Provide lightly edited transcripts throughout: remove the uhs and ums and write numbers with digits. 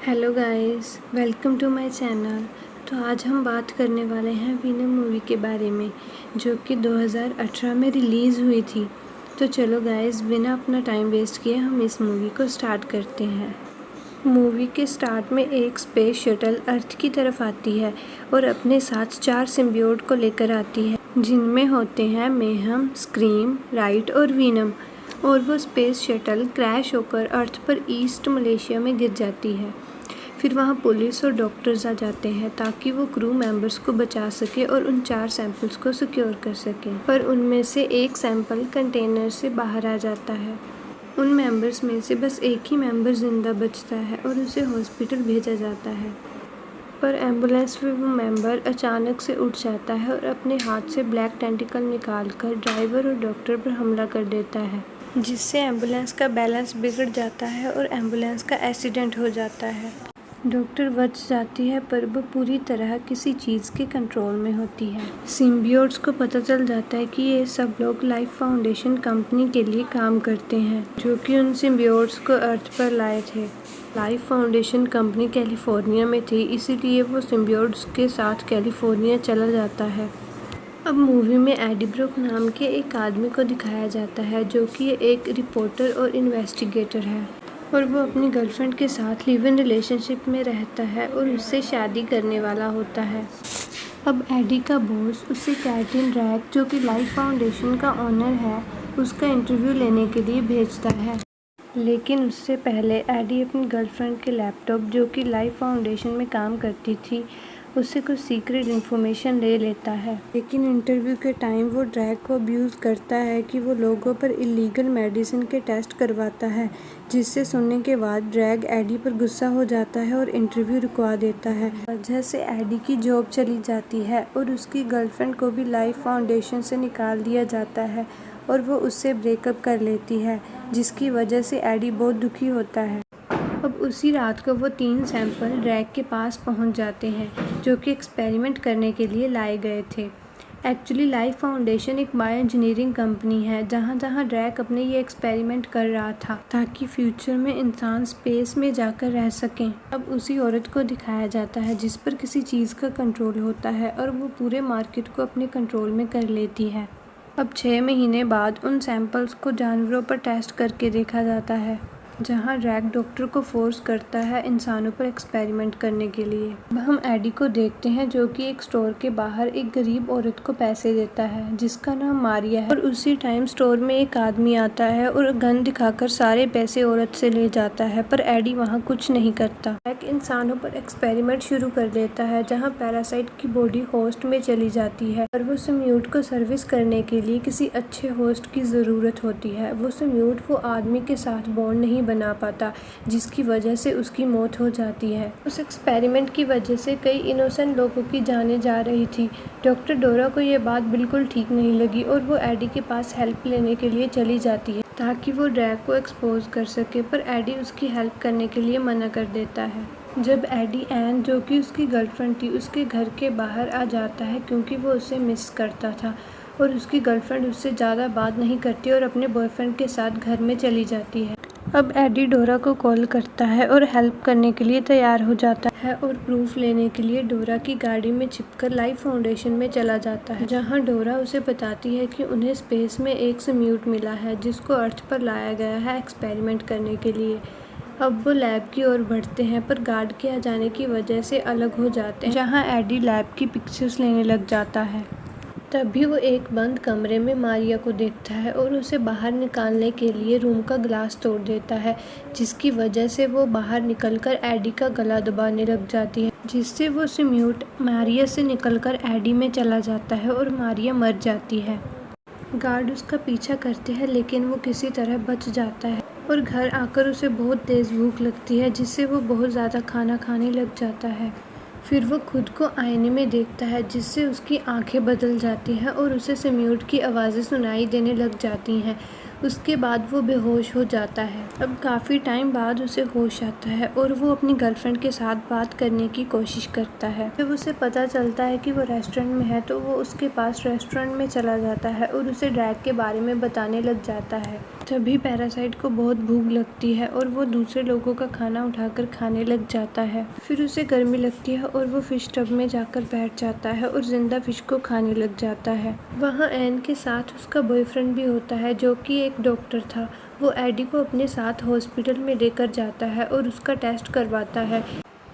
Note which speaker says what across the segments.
Speaker 1: Hello guys, welcome to my channel. तो आज हम बात करने वाले हैं वीनम मूवी के बारे में, जो कि 2018 में रिलीज़ हुई थी। तो चलो गाइस, बिना अपना टाइम वेस्ट किए हम इस मूवी को स्टार्ट करते हैं। मूवी के स्टार्ट में एक स्पेस शटल अर्थ की तरफ आती है और अपने साथ 4 सिम्बियोट को लेकर आती है, जिनमें होते हैं मेहम, स्क्रीम, राइट और वीनम। और वो स्पेस शटल क्रैश होकर अर्थ पर ईस्ट मलेशिया में गिर जाती है। फिर वहाँ पुलिस और डॉक्टर्स आ जाते हैं ताकि वो क्रू मेंबर्स को बचा सके और उन 4 सैंपल्स को सिक्योर कर सकें। पर उनमें से एक सैंपल कंटेनर से बाहर आ जाता है। उन मेंबर्स में से बस एक ही मेंबर जिंदा बचता है और उसे हॉस्पिटल भेजा जाता है। पर एम्बुलेंस में वो मेंबर अचानक से उठ जाता है और अपने हाथ से ब्लैक टेंटिकल निकालकर ड्राइवर और डॉक्टर पर हमला कर देता है, जिससे एम्बुलेंस का बैलेंस बिगड़ जाता है और एम्बुलेंस का एक्सीडेंट हो जाता है। डॉक्टर बच जाती है पर वो पूरी तरह किसी चीज़ के कंट्रोल में होती है। सिम्बियोट्स को पता चल जाता है कि ये सब लोग लाइफ फाउंडेशन कंपनी के लिए काम करते हैं, जो कि उन सिम्बियोट्स को अर्थ पर लाए थे। लाइफ फाउंडेशन कंपनी कैलिफोर्निया में थी, इसीलिए वो सिम्बियोट्स के साथ कैलिफोर्निया चला जाता है। अब मूवी में एडी ब्रोक नाम के एक आदमी को दिखाया जाता है, जो कि एक रिपोर्टर और इन्वेस्टिगेटर है और वो अपनी गर्लफ्रेंड के साथ लिव इन रिलेशनशिप में रहता है और उससे शादी करने वाला होता है। अब एडी का बॉस उसे कैटिन रैक, जो कि लाइफ फाउंडेशन का ओनर है, उसका इंटरव्यू लेने के लिए भेजता है। लेकिन उससे पहले एडी अपनी गर्लफ्रेंड के लैपटॉप, जो कि लाइफ फाउंडेशन में काम करती थी, उससे कुछ सीक्रेट इन्फॉर्मेशन ले लेता है। लेकिन इंटरव्यू के टाइम वो ड्रैग को अब्यूज़ करता है कि वो लोगों पर इलीगल मेडिसिन के टेस्ट करवाता है, जिससे सुनने के बाद ड्रैग एडी पर गुस्सा हो जाता है और इंटरव्यू रुकवा देता है। वजह से एडी की जॉब चली जाती है और उसकी गर्लफ्रेंड को भी लाइफ फाउंडेशन से निकाल दिया जाता है और वो उससे ब्रेकअप कर लेती है, जिसकी वजह से एडी बहुत दुखी होता है। अब उसी रात को वो 3 सैंपल ड्रैग के पास पहुंच जाते हैं, जो कि एक्सपेरिमेंट करने के लिए लाए गए थे। एक्चुअली लाइफ फाउंडेशन एक बायो इंजीनियरिंग कंपनी है, जहां ड्रैग अपने ये एक्सपेरिमेंट कर रहा था ताकि फ्यूचर में इंसान स्पेस में जाकर रह सकें। अब उसी औरत को दिखाया जाता है जिस पर किसी चीज़ का कंट्रोल होता है और वो पूरे मार्केट को अपने कंट्रोल में कर लेती है। अब 6 महीने बाद उन सैंपल्स को जानवरों पर टेस्ट करके देखा जाता है, जहां ड्रैग डॉक्टर को फोर्स करता है इंसानों पर एक्सपेरिमेंट करने के लिए। अब हम एडी को देखते हैं, जो कि एक स्टोर के बाहर एक गरीब औरत को पैसे देता है, जिसका नाम मारिया है। और उसी टाइम स्टोर में एक आदमी आता है और गन दिखाकर सारे पैसे औरत से ले जाता है, पर एडी वहां कुछ नहीं करता। ड्रैग इंसानों पर एक्सपेरिमेंट शुरू कर देता है, जहाँ पैरासाइट की बॉडी होस्ट में चली जाती है और वो सिम्बियोट को सर्विस करने के लिए किसी अच्छे होस्ट की ज़रूरत होती है। वो सिम्बियोट वो आदमी के साथ बॉन्ड नहीं बना पाता, जिसकी वजह से उसकी मौत हो जाती है। उस एक्सपेरिमेंट की वजह से कई इनोसेंट लोगों की जानें जा रही थी। डॉक्टर डोरा को ये बात बिल्कुल ठीक नहीं लगी और वो एडी के पास हेल्प लेने के लिए चली जाती है ताकि वो ड्रैग को एक्सपोज कर सके, पर एडी उसकी हेल्प करने के लिए मना कर देता है। जब एडी एन, जो कि उसकी गर्लफ्रेंड थी, उसके घर के बाहर आ जाता है क्योंकि वो उसे मिस करता था और उसकी गर्लफ्रेंड उससे ज़्यादा बात नहीं करती और अपने बॉयफ्रेंड के साथ घर में चली जाती है। अब एडी डोरा को कॉल करता है और हेल्प करने के लिए तैयार हो जाता है और प्रूफ लेने के लिए डोरा की गाड़ी में छिपकर लाइफ फाउंडेशन में चला जाता है, जहां डोरा उसे बताती है कि उन्हें स्पेस में एक सिम्बियोट मिला है, जिसको अर्थ पर लाया गया है एक्सपेरिमेंट करने के लिए। अब वो लैब की ओर बढ़ते हैं, पर गार्ड के आ जाने की वजह से अलग हो जाते हैं, जहाँ एडी लैब की पिक्चर्स लेने लग जाता है। तभी वो एक बंद कमरे में मारिया को देखता है और उसे बाहर निकालने के लिए रूम का ग्लास तोड़ देता है, जिसकी वजह से वो बाहर निकलकर एडी का गला दबाने लग जाती है, जिससे वो सिम्बियोट मारिया से निकलकर एडी में चला जाता है और मारिया मर जाती है। गार्ड उसका पीछा करते हैं, लेकिन वो किसी तरह बच जाता है और घर आकर उसे बहुत तेज़ भूख लगती है, जिससे वो बहुत ज़्यादा खाना खाने लग जाता है। फिर वो खुद को आईने में देखता है, जिससे उसकी आंखें बदल जाती हैं और उसे सिम्बियोट की आवाज़ें सुनाई देने लग जाती हैं। उसके बाद वो बेहोश हो जाता है। अब काफ़ी टाइम बाद उसे होश आता है और वो अपनी गर्लफ्रेंड के साथ बात करने की कोशिश करता है। जब उसे पता चलता है कि वो रेस्टोरेंट में है, तो वो उसके पास रेस्टोरेंट में चला जाता है और उसे ड्रैग के बारे में बताने लग जाता है। तभी पैरासाइट को बहुत भूख लगती है और वो दूसरे लोगों का खाना उठाकर खाने लग जाता है। फिर उसे गर्मी लगती है और वो फिश टब में जाकर बैठ जाता है और जिंदा फिश को खाने लग जाता है। वहाँ एन के साथ उसका बॉयफ्रेंड भी होता है जो कि एक डॉक्टर था। वो एडी को अपने साथ हॉस्पिटल में लेकर जाता है और उसका टेस्ट करवाता है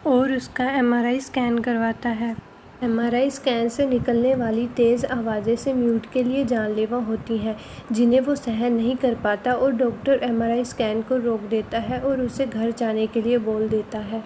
Speaker 1: और उसका MRI स्कैन करवाता है। MRI स्कैन से निकलने वाली तेज़ आवाज़ें से म्यूट के लिए जानलेवा होती हैं, जिन्हें वो सहन नहीं कर पाता और डॉक्टर MRI स्कैन को रोक देता है और उसे घर जाने के लिए बोल देता है।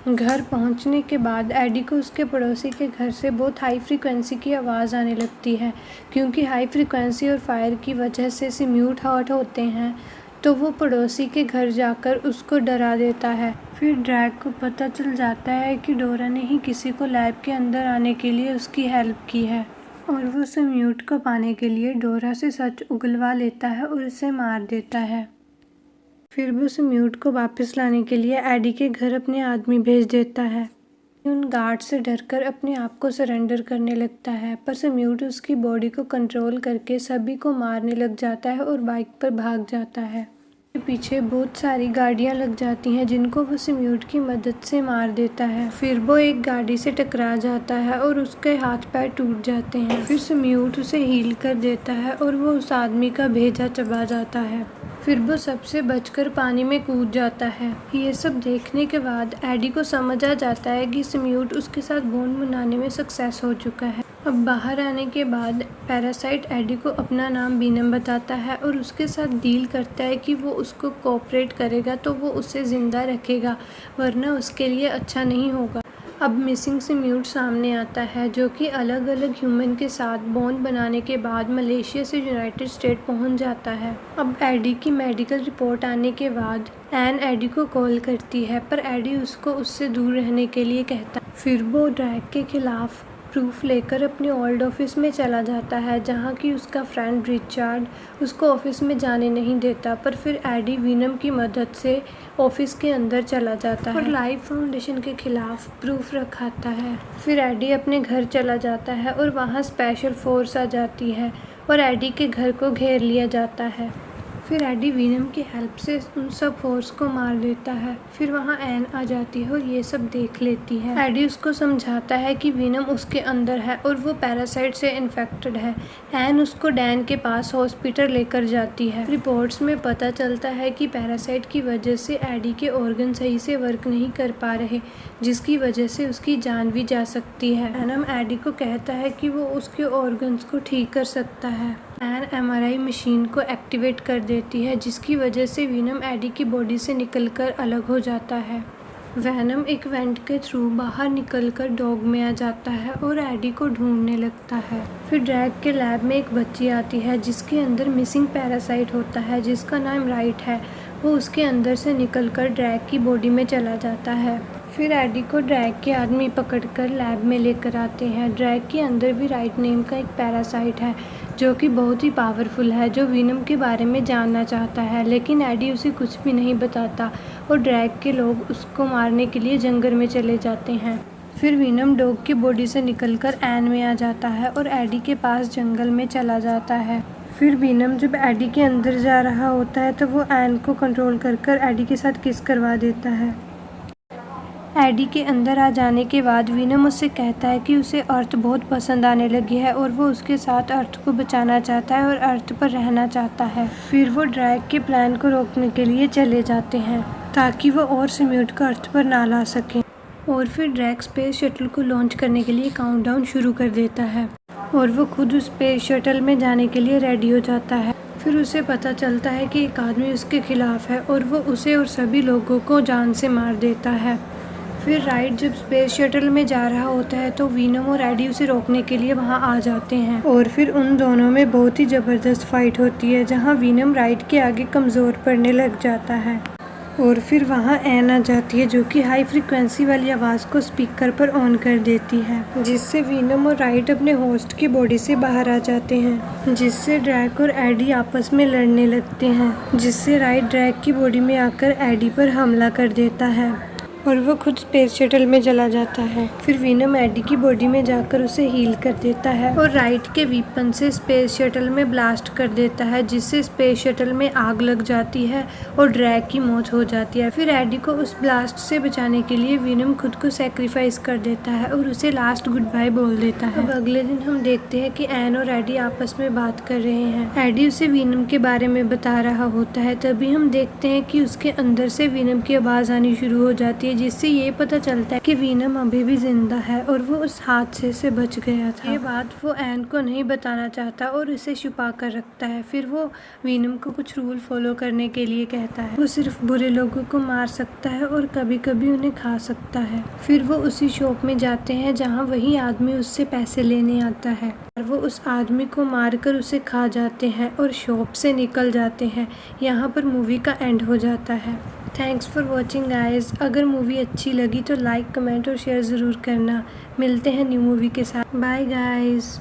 Speaker 1: घर पहुंचने के बाद एडी को उसके पड़ोसी के घर से बहुत हाई फ्रीक्वेंसी की आवाज़ आने लगती है। क्योंकि हाई फ्रीक्वेंसी और फायर की वजह से सिम्यूट हर्ट होते हैं, तो वो पड़ोसी के घर जाकर उसको डरा देता है। फिर ड्रैग को पता चल जाता है कि डोरा ने ही किसी को लैब के अंदर आने के लिए उसकी हेल्प की है और वो सिम्यूट को पाने के लिए डोरा से सच उगलवा लेता है और उसे मार देता है। फिर वो सिम्यूट को वापस लाने के लिए एडी के घर अपने आदमी भेज देता है। उन गार्ड से डरकर अपने आप को सरेंडर करने लगता है, पर सिम्यूट उसकी बॉडी को कंट्रोल करके सभी को मारने लग जाता है और बाइक पर भाग जाता है। पीछे बहुत सारी गाड़ियां लग जाती हैं जिनको वो सिम्यूट की मदद से मार देता है। फिर वो एक गाड़ी से टकरा जाता है और उसके हाथ पैर टूट जाते हैं। फिर सिम्यूट उसे हील कर देता है और वो उस आदमी का भेजा चबा जाता है। फिर वो सबसे बचकर पानी में कूद जाता है। ये सब देखने के बाद एडी को समझ आ जाता है कि सिम्यूट उसके साथ बॉन्ड बनाने में सक्सेस हो चुका है। अब बाहर आने के बाद पैरासाइट एडी को अपना नाम वीनम बताता है और उसके साथ डील करता है कि वो उसको कोऑपरेट करेगा तो वो उसे ज़िंदा रखेगा, वरना उसके लिए अच्छा नहीं होगा। अब मिसिंग सिम्यूट सामने आता है जो कि अलग अलग ह्यूमन के साथ बॉन्ड बनाने के बाद मलेशिया से यूनाइटेड स्टेट पहुंच जाता है। अब एडी की मेडिकल रिपोर्ट आने के बाद एन एडी को कॉल करती है, पर एडी उसको उससे दूर रहने के लिए कहता है। फिर वो ड्रैग के खिलाफ प्रूफ लेकर अपने ओल्ड ऑफिस में चला जाता है, जहाँ की उसका फ्रेंड रिचर्ड उसको ऑफिस में जाने नहीं देता, पर फिर एडी वीनम की मदद से ऑफिस के अंदर चला जाता है और लाइफ फाउंडेशन के खिलाफ प्रूफ रखाता है। फिर एडी अपने घर चला जाता है और वहाँ स्पेशल फोर्स आ जाती है और एडी के घर को घेर लिया जाता है। फिर एडी वीनम की हेल्प से उन सब फोर्स को मार देता है। फिर वहाँ एन आ जाती है और ये सब देख लेती है। एडी उसको समझाता है कि वीनम उसके अंदर है और वो पैरासाइट से इन्फेक्टेड है। एन उसको डैन के पास हॉस्पिटल लेकर जाती है। रिपोर्ट्स में पता चलता है कि पैरासाइट की वजह से एडी के ऑर्गन सही से वर्क नहीं कर पा रहे, जिसकी वजह से उसकी जान भी जा सकती है। एनम एडी को कहता है कि वो उसके ऑर्गन्स को ठीक कर सकता है। एन MRI मशीन को एक्टिवेट कर देती है, जिसकी वजह से वीनम एडी की बॉडी से निकलकर अलग हो जाता है। वैनम एक वेंट के थ्रू बाहर निकलकर डॉग में आ जाता है और एडी को ढूंढने लगता है। फिर ड्रैग के लैब में एक बच्ची आती है जिसके अंदर मिसिंग पैरासाइट होता है, जिसका नाम राइट है। वो उसके अंदर से निकलकर ड्रैग की बॉडी में चला जाता है। फिर एडी को ड्रैग के आदमी पकड़कर लैब में लेकर आते हैं। ड्रैग के अंदर भी राइट नेम का एक पैरासाइट है जो कि बहुत ही पावरफुल है, जो वीनम के बारे में जानना चाहता है, लेकिन एडी उसे कुछ भी नहीं बताता और ड्रैग के लोग उसको मारने के लिए जंगल में चले जाते हैं। फिर वीनम डॉग की बॉडी से निकलकर एन में आ जाता है और एडी के पास जंगल में चला जाता है। फिर वीनम जब एडी के अंदर जा रहा होता है तो वो एन को कंट्रोल कर एडी के साथ किस करवा देता है। एडी के अंदर आ जाने के बाद वीनम उससे कहता है कि उसे अर्थ बहुत पसंद आने लगी है और वो उसके साथ अर्थ को बचाना चाहता है और अर्थ पर रहना चाहता है। फिर वो ड्रैग के प्लान को रोकने के लिए चले जाते हैं ताकि वो और सिम्यूट को अर्थ पर ना ला सके। और फिर ड्रैग स्पेस शटल को लॉन्च करने के लिए काउंटडाउन शुरू कर देता है और वो खुद उस स्पेस शटल में जाने के लिए रेडी हो जाता है। फिर उसे पता चलता है कि एक आदमी उसके खिलाफ है और वो उसे और सभी लोगों को जान से मार देता है। फिर राइट जब स्पेस शटल में जा रहा होता है तो वीनम और एडी उसे रोकने के लिए वहां आ जाते हैं और फिर उन दोनों में बहुत ही ज़बरदस्त फाइट होती है, जहां वीनम राइट के आगे कमज़ोर पड़ने लग जाता है। और फिर वहां एन आ जाती है जो कि हाई फ्रिक्वेंसी वाली आवाज़ को स्पीकर पर ऑन कर देती है, जिससे वीनम और राइट अपने होस्ट की बॉडी से बाहर आ जाते हैं, जिससे ड्रैग और एडी आपस में लड़ने लगते हैं, जिससे राइट ड्रैग की बॉडी में आकर एडी पर हमला कर देता है। और वो खुद स्पेस शटल में चला जाता है। फिर वीनम एडी की बॉडी में जाकर उसे हील कर देता है और राइट के वीपन से स्पेस शटल में ब्लास्ट कर देता है, जिससे स्पेस शटल में आग लग जाती है और ड्रैग की मौत हो जाती है। फिर एडी को उस ब्लास्ट से बचाने के लिए वीनम खुद को सेक्रीफाइस कर देता है और उसे लास्ट गुड बाय बोल देता है। अब अगले दिन हम देखते हैं कि एन और एडी आपस में बात कर रहे हैं। एडी उसे वीनम के बारे में बता रहा होता है। तभी हम देखते हैं कि उसके अंदर से वीनम की आवाज़ आनी शुरू हो जाती है, जिससे ये पता चलता है कि वीनम अभी भी जिंदा है और वो उस हादसे से बच गया था। ये बात वो एन को नहीं बताना चाहता और उसे छुपा कर रखता है। फिर वो वीनम को कुछ रूल फॉलो करने के लिए कहता है। वो सिर्फ बुरे लोगों को मार सकता है और कभी कभी उन्हें खा सकता है। फिर वो उसी शॉप में जाते हैं जहाँ वही आदमी उससे पैसे लेने आता है और वो उस आदमी को मारकर उसे खा जाते हैं और शॉप से निकल जाते हैं। यहाँ पर मूवी का एंड हो जाता है। Thanks for watching guys. अगर मूवी अच्छी लगी तो लाइक, कमेंट और शेयर ज़रूर करना। मिलते हैं न्यू मूवी के साथ। Bye guys.